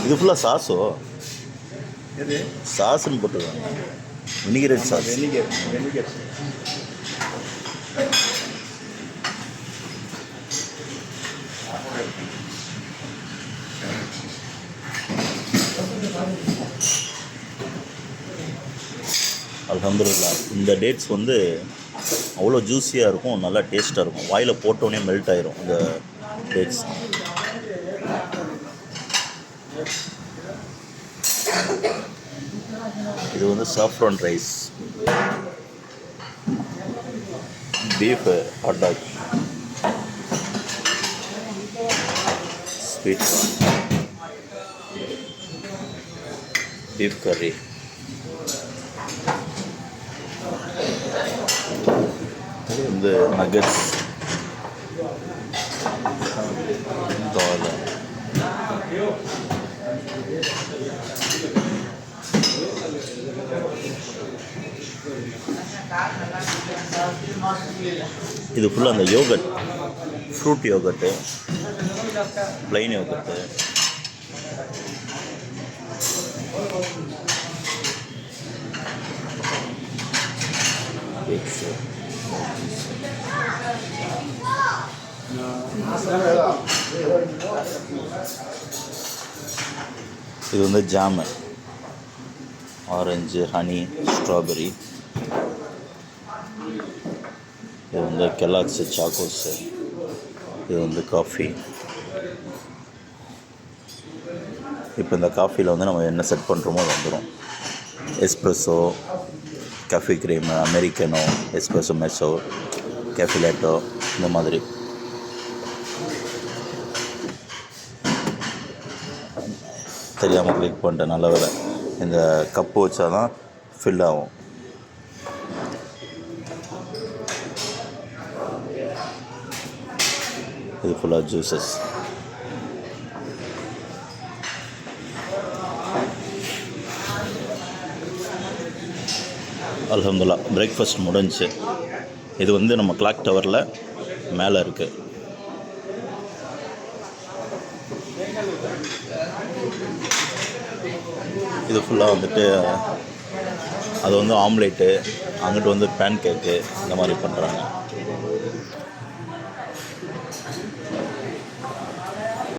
இது ஃபுல்லாக சாஸோ? எது சாஸ்ன்னு போட்டுருக்காங்க. வினிகரேட் சாஸ். வெனிகர் அல்ஹம்துலில்லாஹ். இந்த டேட்ஸ் வந்து அவ்வளோ ஜூஸியாக இருக்கும், நல்லா டேஸ்ட்டாக இருக்கும். வாயில் போட்டோடனே மெல்ட் ஆயிரும் இந்த டேட்ஸ். இது வந்து saffron rice, beef hot dog, sweet corn, beef கறி, இது வந்து நகட்ஸ், தால், இது ஃபுல்லாக அந்த yogurt, fruit yogurt, plain yogurt, இது வந்து ஜாமு, ஆரஞ்சு, ஹனி, ஸ்ட்ராபெரி. இது வந்து கெல்லாக்ஸு சாக்கோஸு. இது வந்து காஃபி. இப்போ இந்த காஃபியில் வந்து நம்ம என்ன செட் பண்ணுறோமோ அது வந்துடும். எஸ்ப்ரெஸோ, காஃபி க்ரீமு, அமெரிக்கனோ, எஸ்ப்ரெஸோ மெஸோ, கேஃபிலேட்டோ, இந்த மாதிரி. தெரியாமல் கிளிக் பண்ணிட்டேன், நல்ல வேலை. இந்த கப்பு வச்சா தான் ஃபில் ஆகும். இது ஃபுல்லாக ஜூஸஸ். அல்ஹம்துலில்லாஹ், பிரேக்ஃபாஸ்ட் முடிஞ்சுச்சு. இது வந்து நம்ம கிளாக் டவரில் மேலே இருக்குது. இது ஃபுல்லாக வந்துட்டு அது வந்து ஆம்லேட்டு, அங்கிட்டு வந்து பேன் கேக்கு, இந்த மாதிரி பண்ணுறாங்க.